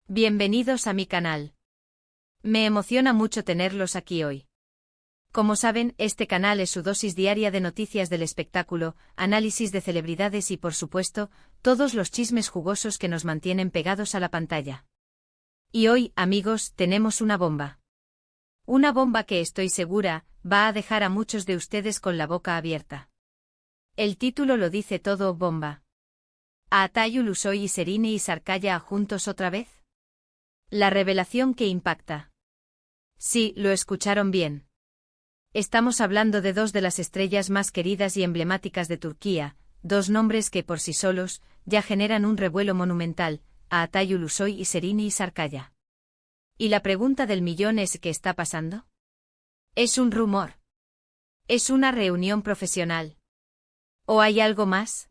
Bienvenidos a mi canal. Me emociona mucho tenerlos aquí hoy. Como saben, este canal es su dosis diaria de noticias del espectáculo, análisis de celebridades y, por supuesto, todos los chismes jugosos que nos mantienen pegados a la pantalla. Y hoy, amigos, tenemos una bomba. Una bomba que estoy segura, va a dejar a muchos de ustedes con la boca abierta. El título lo dice todo, bomba. ¿Aatay Ulusoy y Serine Isarkaya juntos otra vez? La revelación que impacta. Sí, lo escucharon bien. Estamos hablando de dos de las estrellas más queridas y emblemáticas de Turquía, dos nombres que por sí solos ya generan un revuelo monumental, Aatay Ulusoy y Serine Isarkaya. Y la pregunta del millón es ¿qué está pasando? ¿Es un rumor? ¿Es una reunión profesional? ¿O hay algo más?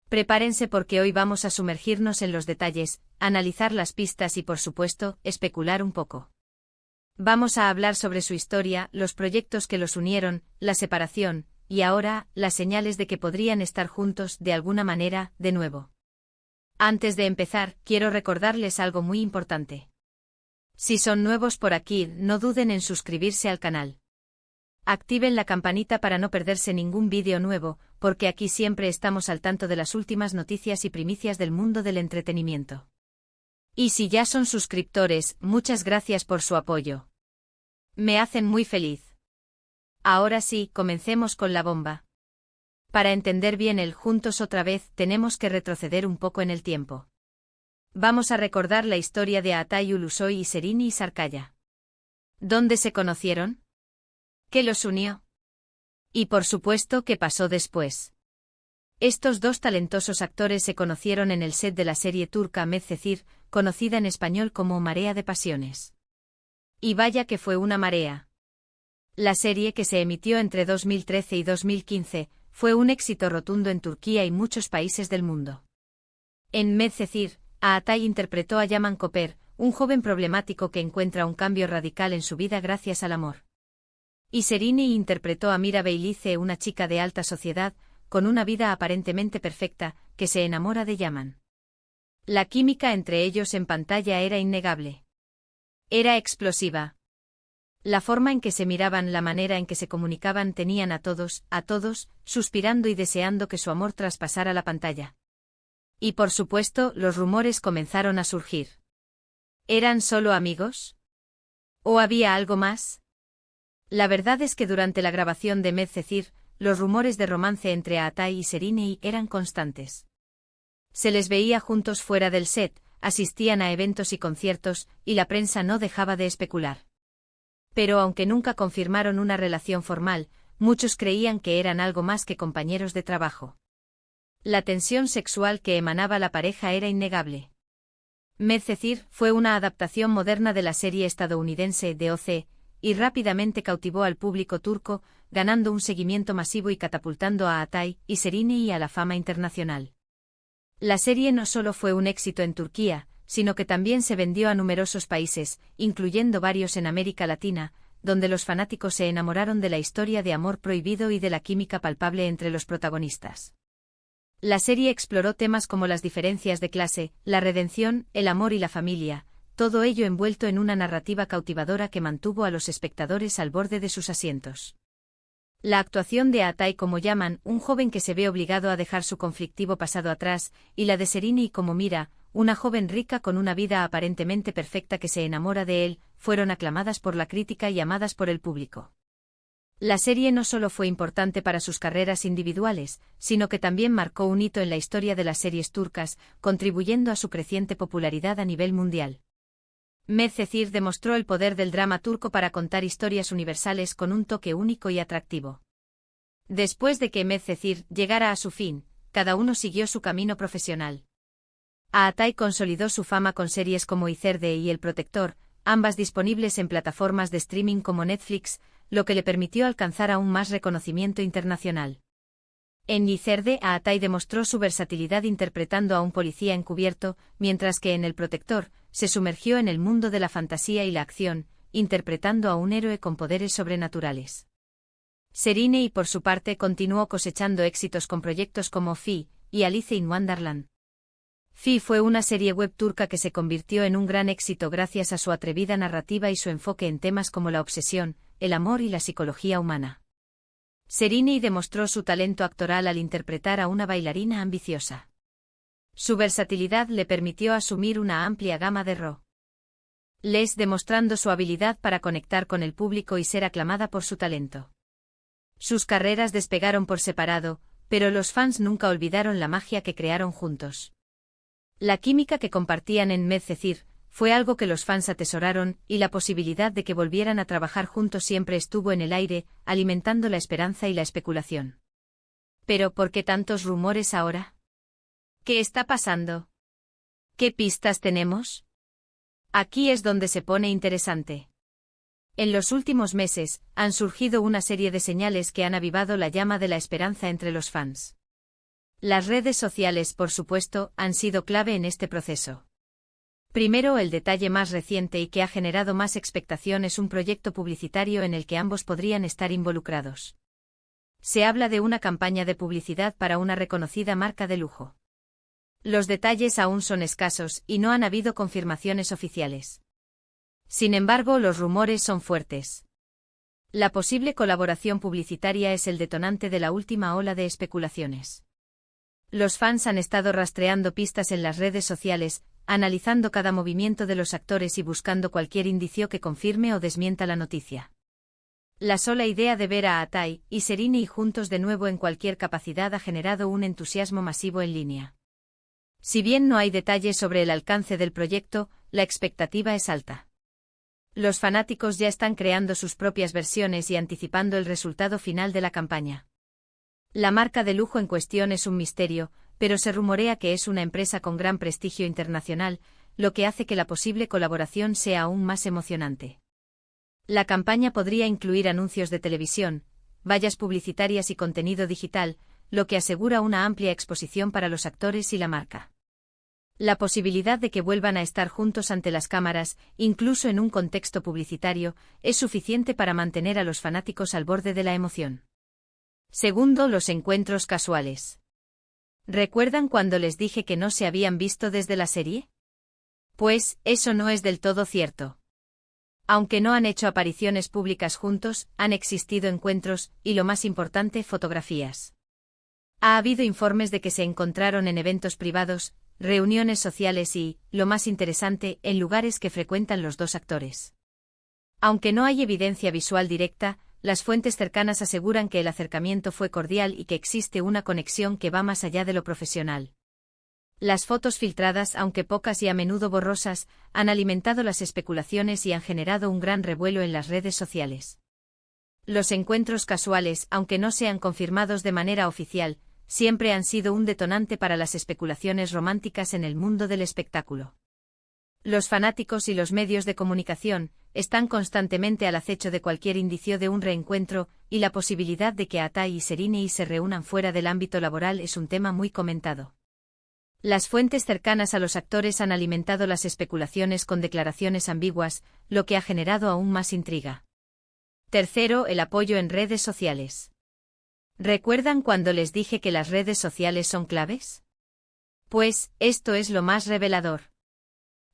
Prepárense porque hoy vamos a sumergirnos en los detalles, analizar las pistas y por supuesto, especular un poco. Vamos a hablar sobre su historia, los proyectos que los unieron, la separación, y ahora, las señales de que podrían estar juntos de alguna manera, de nuevo. Antes de empezar, quiero recordarles algo muy importante. Si son nuevos por aquí, no duden en suscribirse al canal. Activen la campanita para no perderse ningún vídeo nuevo, porque aquí siempre estamos al tanto de las últimas noticias y primicias del mundo del entretenimiento. Y si ya son suscriptores, muchas gracias por su apoyo. Me hacen muy feliz. Ahora sí, comencemos con la bomba. Para entender bien el juntos otra vez, tenemos que retroceder un poco en el tiempo. Vamos a recordar la historia de Aatay Ulusoy y Serine Isarkaya. ¿Dónde se conocieron? ¿Qué los unió? Y por supuesto, ¿qué pasó después? Estos dos talentosos actores se conocieron en el set de la serie turca Medcezir, conocida en español como Marea de Pasiones. Y vaya que fue una marea. La serie, que se emitió entre 2013 y 2015, fue un éxito rotundo en Turquía y muchos países del mundo. En Medcezir, Aatay interpretó a Yaman Koper, un joven problemático que encuentra un cambio radical en su vida gracias al amor. Y Serine interpretó a Mira Beylice, una chica de alta sociedad, con una vida aparentemente perfecta, que se enamora de Yaman. La química entre ellos en pantalla era innegable. Era explosiva. La forma en que se miraban, la manera en que se comunicaban tenían a todos, suspirando y deseando que su amor traspasara la pantalla. Y por supuesto, los rumores comenzaron a surgir. ¿Eran solo amigos? ¿O había algo más? La verdad es que durante la grabación de Medcezir, los rumores de romance entre Aatay y Serine eran constantes. Se les veía juntos fuera del set, asistían a eventos y conciertos, y la prensa no dejaba de especular. Pero aunque nunca confirmaron una relación formal, muchos creían que eran algo más que compañeros de trabajo. La tensión sexual que emanaba la pareja era innegable. Medcezir fue una adaptación moderna de la serie estadounidense de OC, y rápidamente cautivó al público turco, ganando un seguimiento masivo y catapultando a Aatay y Serine a la fama internacional. La serie no solo fue un éxito en Turquía, sino que también se vendió a numerosos países, incluyendo varios en América Latina, donde los fanáticos se enamoraron de la historia de amor prohibido y de la química palpable entre los protagonistas. La serie exploró temas como las diferencias de clase, la redención, el amor y la familia, todo ello envuelto en una narrativa cautivadora que mantuvo a los espectadores al borde de sus asientos. La actuación de Aatay como Yaman, un joven que se ve obligado a dejar su conflictivo pasado atrás, y la de Serine como Mira, una joven rica con una vida aparentemente perfecta que se enamora de él, fueron aclamadas por la crítica y amadas por el público. La serie no solo fue importante para sus carreras individuales, sino que también marcó un hito en la historia de las series turcas, contribuyendo a su creciente popularidad a nivel mundial. Medcezir demostró el poder del drama turco para contar historias universales con un toque único y atractivo. Después de que Medcezir llegara a su fin, cada uno siguió su camino profesional. Aatay consolidó su fama con series como Izerde y El Protector, ambas disponibles en plataformas de streaming como Netflix, lo que le permitió alcanzar aún más reconocimiento internacional. En Izerde, Aatay demostró su versatilidad interpretando a un policía encubierto, mientras que en El Protector, se sumergió en el mundo de la fantasía y la acción, interpretando a un héroe con poderes sobrenaturales. Serine, por su parte, continuó cosechando éxitos con proyectos como Fi y Alice in Wonderland. Fi fue una serie web turca que se convirtió en un gran éxito gracias a su atrevida narrativa y su enfoque en temas como la obsesión, el amor y la psicología humana. Serini demostró su talento actoral al interpretar a una bailarina ambiciosa. Su versatilidad le permitió asumir una amplia gama de roles, demostrando su habilidad para conectar con el público y ser aclamada por su talento. Sus carreras despegaron por separado, pero los fans nunca olvidaron la magia que crearon juntos. La química que compartían en Medcezir fue algo que los fans atesoraron, y la posibilidad de que volvieran a trabajar juntos siempre estuvo en el aire, alimentando la esperanza y la especulación. Pero ¿por qué tantos rumores ahora? ¿Qué está pasando? ¿Qué pistas tenemos? Aquí es donde se pone interesante. En los últimos meses, han surgido una serie de señales que han avivado la llama de la esperanza entre los fans. Las redes sociales, por supuesto, han sido clave en este proceso. Primero, el detalle más reciente y que ha generado más expectación es un proyecto publicitario en el que ambos podrían estar involucrados. Se habla de una campaña de publicidad para una reconocida marca de lujo. Los detalles aún son escasos y no han habido confirmaciones oficiales. Sin embargo, los rumores son fuertes. La posible colaboración publicitaria es el detonante de la última ola de especulaciones. Los fans han estado rastreando pistas en las redes sociales, analizando cada movimiento de los actores y buscando cualquier indicio que confirme o desmienta la noticia. La sola idea de ver a Atay y Serini juntos de nuevo en cualquier capacidad ha generado un entusiasmo masivo en línea. Si bien no hay detalles sobre el alcance del proyecto, la expectativa es alta. Los fanáticos ya están creando sus propias versiones y anticipando el resultado final de la campaña. La marca de lujo en cuestión es un misterio, pero se rumorea que es una empresa con gran prestigio internacional, lo que hace que la posible colaboración sea aún más emocionante. La campaña podría incluir anuncios de televisión, vallas publicitarias y contenido digital, lo que asegura una amplia exposición para los actores y la marca. La posibilidad de que vuelvan a estar juntos ante las cámaras, incluso en un contexto publicitario, es suficiente para mantener a los fanáticos al borde de la emoción. Segundo, los encuentros casuales. ¿Recuerdan cuando les dije que no se habían visto desde la serie? Pues, eso no es del todo cierto. Aunque no han hecho apariciones públicas juntos, han existido encuentros, y lo más importante, fotografías. Ha habido informes de que se encontraron en eventos privados, reuniones sociales y, lo más interesante, en lugares que frecuentan los dos actores. Aunque no hay evidencia visual directa, las fuentes cercanas aseguran que el acercamiento fue cordial y que existe una conexión que va más allá de lo profesional. Las fotos filtradas, aunque pocas y a menudo borrosas, han alimentado las especulaciones y han generado un gran revuelo en las redes sociales. Los encuentros casuales, aunque no sean confirmados de manera oficial, siempre han sido un detonante para las especulaciones románticas en el mundo del espectáculo. Los fanáticos y los medios de comunicación están constantemente al acecho de cualquier indicio de un reencuentro, y la posibilidad de que Atay y Serini se reúnan fuera del ámbito laboral es un tema muy comentado. Las fuentes cercanas a los actores han alimentado las especulaciones con declaraciones ambiguas, lo que ha generado aún más intriga. Tercero, el apoyo en redes sociales. ¿Recuerdan cuando les dije que las redes sociales son claves? Pues, esto es lo más revelador.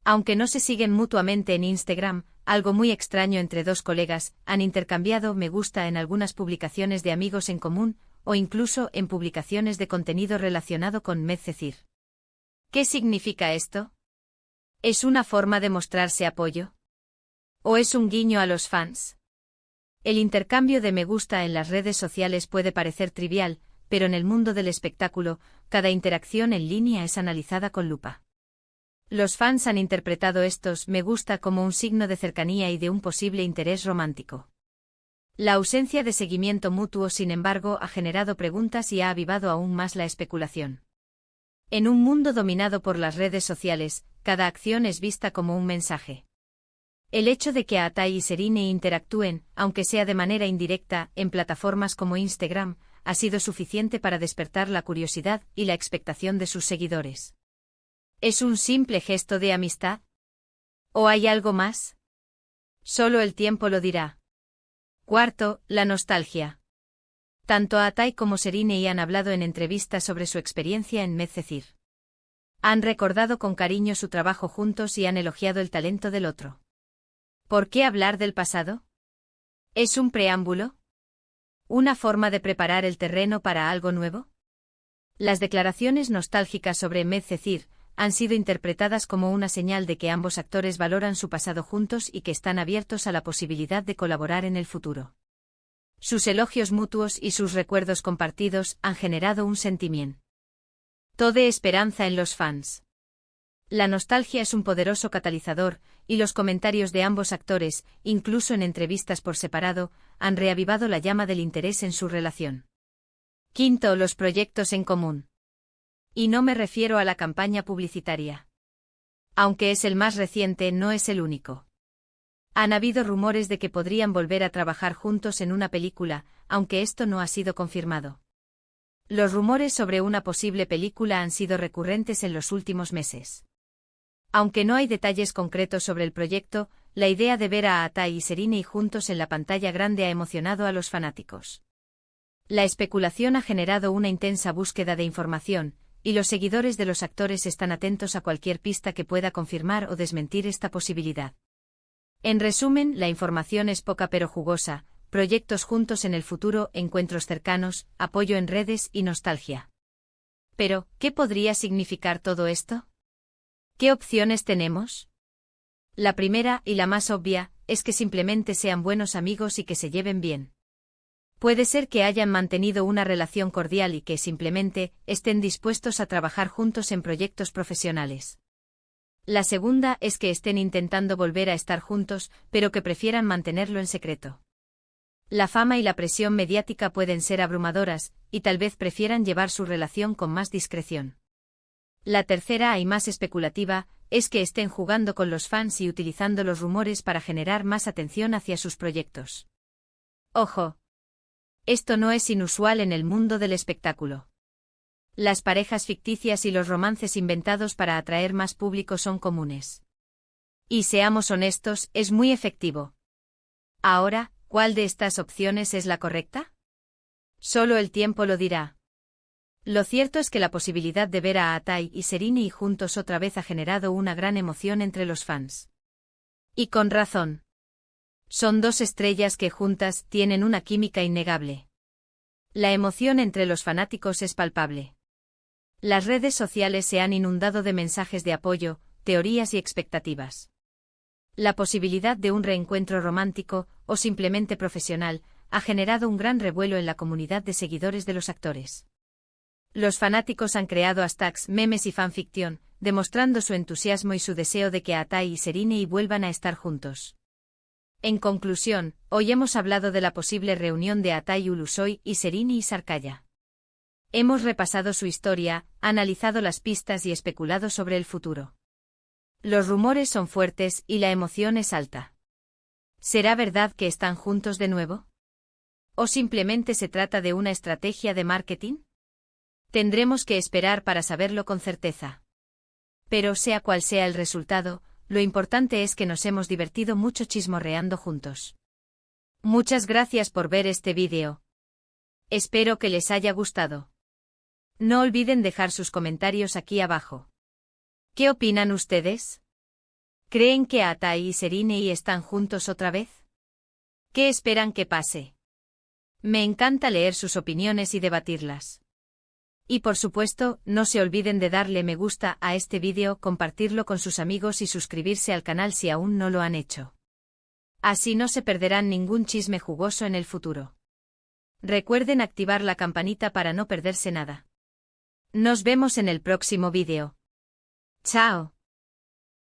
Aunque no se siguen mutuamente en Instagram, algo muy extraño entre dos colegas, han intercambiado me gusta en algunas publicaciones de amigos en común, o incluso en publicaciones de contenido relacionado con Medcezir. ¿Qué significa esto? ¿Es una forma de mostrarse apoyo? ¿O es un guiño a los fans? El intercambio de me gusta en las redes sociales puede parecer trivial, pero en el mundo del espectáculo, cada interacción en línea es analizada con lupa. Los fans han interpretado estos me gusta como un signo de cercanía y de un posible interés romántico. La ausencia de seguimiento mutuo, sin embargo, ha generado preguntas y ha avivado aún más la especulación. En un mundo dominado por las redes sociales, cada acción es vista como un mensaje. El hecho de que Atay y Serini interactúen, aunque sea de manera indirecta, en plataformas como Instagram, ha sido suficiente para despertar la curiosidad y la expectación de sus seguidores. ¿Es un simple gesto de amistad? ¿O hay algo más? Solo el tiempo lo dirá. Cuarto, la nostalgia. Tanto Atay como Serini han hablado en entrevistas sobre su experiencia en Medcezir. Han recordado con cariño su trabajo juntos y han elogiado el talento del otro. ¿Por qué hablar del pasado? ¿Es un preámbulo? ¿Una forma de preparar el terreno para algo nuevo? Las declaraciones nostálgicas sobre Medcezir han sido interpretadas como una señal de que ambos actores valoran su pasado juntos y que están abiertos a la posibilidad de colaborar en el futuro. Sus elogios mutuos y sus recuerdos compartidos han generado un sentimiento de esperanza en los fans. La nostalgia es un poderoso catalizador, y los comentarios de ambos actores, incluso en entrevistas por separado, han reavivado la llama del interés en su relación. Quinto, los proyectos en común. Y no me refiero a la campaña publicitaria. Aunque es el más reciente, no es el único. Han habido rumores de que podrían volver a trabajar juntos en una película, aunque esto no ha sido confirmado. Los rumores sobre una posible película han sido recurrentes en los últimos meses. Aunque no hay detalles concretos sobre el proyecto, la idea de ver a Atai y Serrini juntos en la pantalla grande ha emocionado a los fanáticos. La especulación ha generado una intensa búsqueda de información, y los seguidores de los actores están atentos a cualquier pista que pueda confirmar o desmentir esta posibilidad. En resumen, la información es poca pero jugosa: proyectos juntos en el futuro, encuentros cercanos, apoyo en redes y nostalgia. Pero, ¿qué podría significar todo esto? ¿Qué opciones tenemos? La primera, y la más obvia, es que simplemente sean buenos amigos y que se lleven bien. Puede ser que hayan mantenido una relación cordial y que simplemente estén dispuestos a trabajar juntos en proyectos profesionales. La segunda es que estén intentando volver a estar juntos, pero que prefieran mantenerlo en secreto. La fama y la presión mediática pueden ser abrumadoras, y tal vez prefieran llevar su relación con más discreción. La tercera, y más especulativa, es que estén jugando con los fans y utilizando los rumores para generar más atención hacia sus proyectos. Ojo. Esto no es inusual en el mundo del espectáculo. Las parejas ficticias y los romances inventados para atraer más público son comunes. Y seamos honestos, es muy efectivo. Ahora, ¿cuál de estas opciones es la correcta? Solo el tiempo lo dirá. Lo cierto es que la posibilidad de ver a Atai y Serrini juntos otra vez ha generado una gran emoción entre los fans. Y con razón. Son dos estrellas que juntas tienen una química innegable. La emoción entre los fanáticos es palpable. Las redes sociales se han inundado de mensajes de apoyo, teorías y expectativas. La posibilidad de un reencuentro romántico, o simplemente profesional, ha generado un gran revuelo en la comunidad de seguidores de los actores. Los fanáticos han creado hashtags, memes y fanfiction, demostrando su entusiasmo y su deseo de que Atai y Serrini vuelvan a estar juntos. En conclusión, hoy hemos hablado de la posible reunión de Atai Ulusoy y Serrini Sarkaya. Hemos repasado su historia, analizado las pistas y especulado sobre el futuro. Los rumores son fuertes y la emoción es alta. ¿Será verdad que están juntos de nuevo? ¿O simplemente se trata de una estrategia de marketing? Tendremos que esperar para saberlo con certeza. Pero sea cual sea el resultado, lo importante es que nos hemos divertido mucho chismorreando juntos. Muchas gracias por ver este vídeo. Espero que les haya gustado. No olviden dejar sus comentarios aquí abajo. ¿Qué opinan ustedes? ¿Creen que Atai y Serrini están juntos otra vez? ¿Qué esperan que pase? Me encanta leer sus opiniones y debatirlas. Y por supuesto, no se olviden de darle me gusta a este vídeo, compartirlo con sus amigos y suscribirse al canal si aún no lo han hecho. Así no se perderán ningún chisme jugoso en el futuro. Recuerden activar la campanita para no perderse nada. Nos vemos en el próximo vídeo. ¡Chao!